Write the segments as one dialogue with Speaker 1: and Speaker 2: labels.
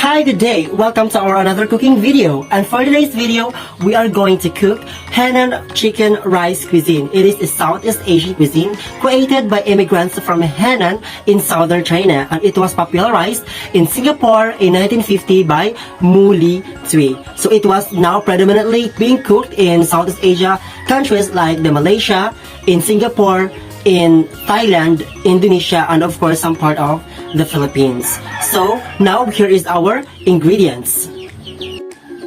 Speaker 1: Hi, good day. Welcome to our another cooking video. And for today's video, we are going to cook Hainan chicken rice cuisine. It is a Southeast Asian cuisine created by immigrants from Hainan in southern China, and it was popularized in Singapore in 1950 by Mu Li Tui. So it was now predominantly being cooked in Southeast Asia countries like the Malaysia, in Singapore, in Thailand, Indonesia, and of course some part of the Philippines. So now here is our ingredients.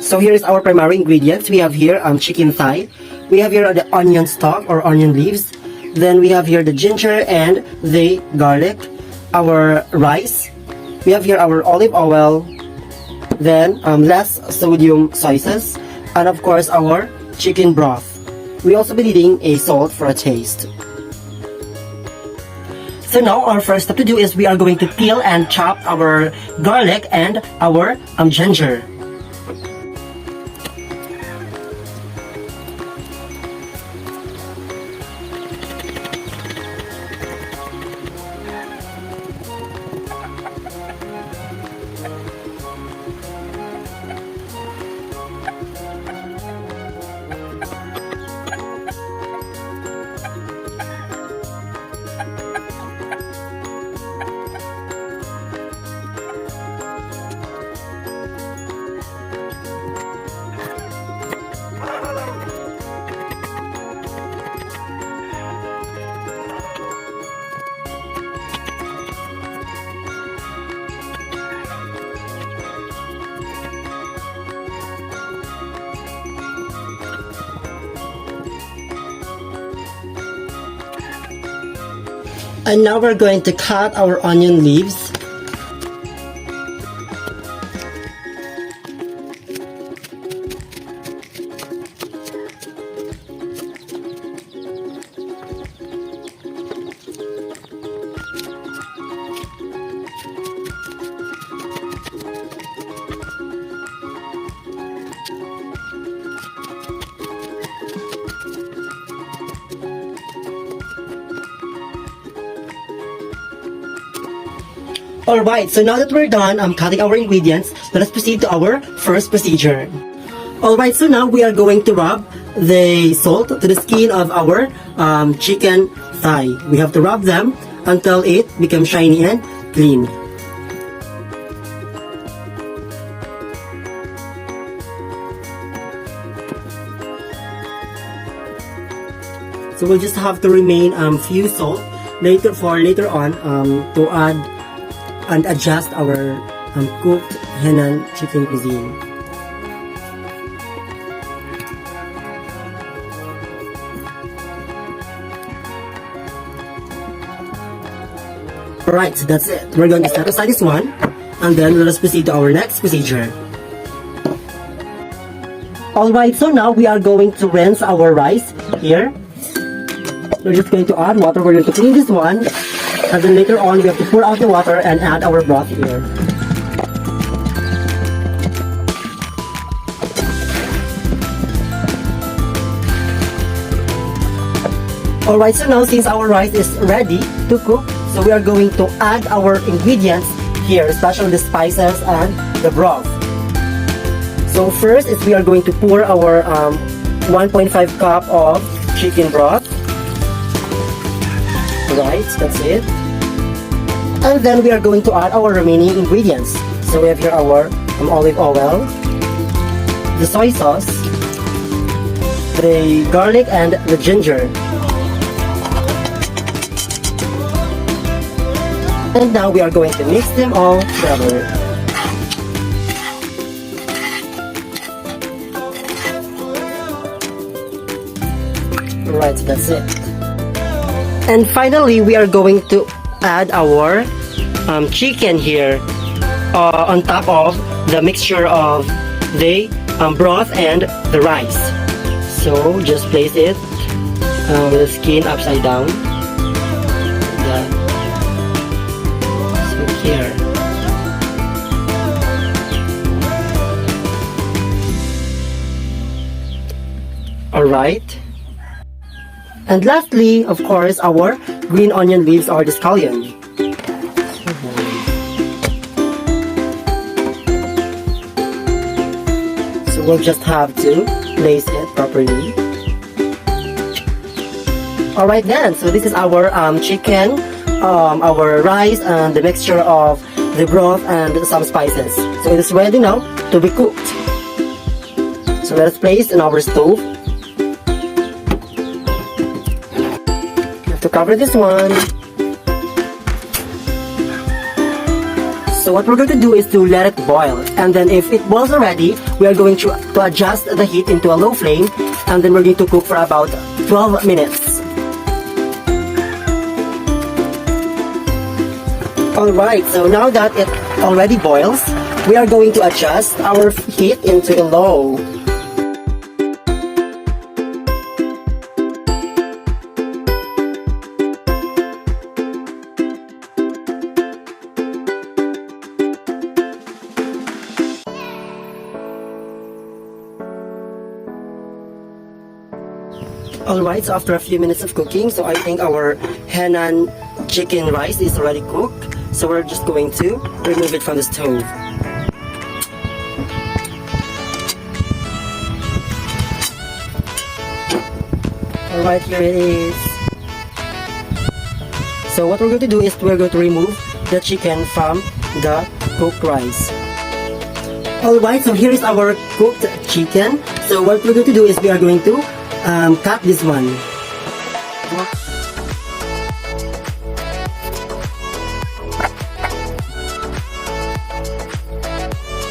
Speaker 1: So here is our primary ingredients. We have here chicken thigh. We have here the onion stalk or onion leaves. Then we have here the ginger and the garlic. Our rice. We have here our olive oil. Then less sodium soy sauce. And of course our chicken broth. We also be needing a salt for a taste. So now our first step to do is we are going to peel and chop our garlic and our ginger. And now we're going to cut our onion leaves. Alright, so now that we're done cutting our ingredients, let us proceed to our first procedure. Alright, so now we are going to rub the salt to the skin of our chicken thigh. We have to rub them until it becomes shiny and clean. So we'll just have to remain few salt later on to add and adjust our cooked Hainan chicken cuisine. Alright, so that's it. We're going to set aside this one, and then let us proceed to our next procedure. Alright, so now we are going to rinse our rice here. We're just going to add water. We're going to clean this one. And then later on, we have to pour out the water and add our broth here. Alright, so now since our rice is ready to cook, so we are going to add our ingredients here, especially the spices and the broth. So first is we are going to pour our 1.5 cup of chicken broth. Right, that's it. And then we are going to add our remaining ingredients. So we have here our olive oil, the soy sauce, the garlic and the ginger. And now we are going to mix them all together. Right, that's it. And finally, we are going to add our chicken here on top of the mixture of the broth and the rice. So just place it with the skin upside down. Yeah. So here. Alright. And lastly, of course, our green onion leaves or the scallion. So we'll just have to place it properly. Alright then, so this is our chicken, our rice, and the mixture of the broth and some spices. So it is ready now to be cooked. So let us place in our stove. You have to cover this one. So what we're going to do is to let it boil, and then if it boils already, we are going to adjust the heat into a low flame, and then we're going to cook for about 12 minutes. Alright, so now that it already boils, we are going to adjust our heat into a low. Alright, so after a few minutes of cooking, so I think our Hainan chicken rice is already cooked. So we're just going to remove it from the stove. Alright, here it is. So what we're going to do is we're going to remove the chicken from the cooked rice. Alright, so here is our cooked chicken. So what we're going to do is we are going to cut this one.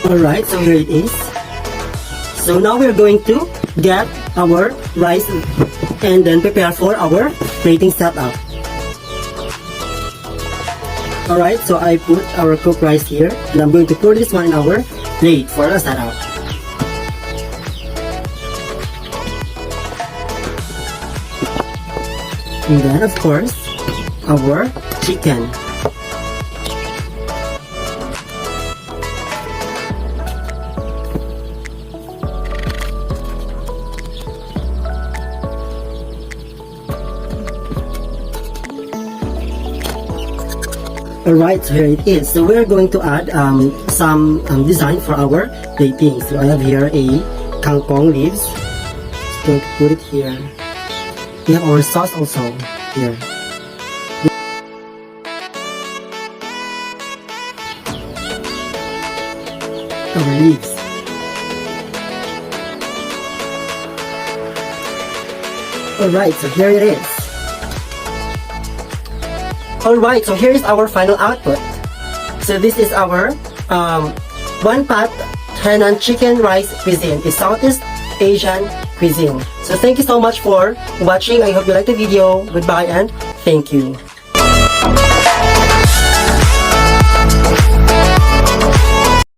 Speaker 1: Alright, so here it is. So now we're going to get our rice and then prepare for our plating setup. Alright, so I put our cooked rice here, and I'm going to pour this one in our plate for a setup. And then, of course, our chicken. Alright, so here it is. So we're going to add some design for our plating. So I have here a kangkong leaves. Just going to put it here. We have our sauce also here. Our leaves. Alright, so here it is. Alright, so here is our final output. So this is our one-pot Hainan chicken rice cuisine, a Southeast Asian cuisine. So thank you so much for watching. I hope you liked the video. Goodbye and thank you.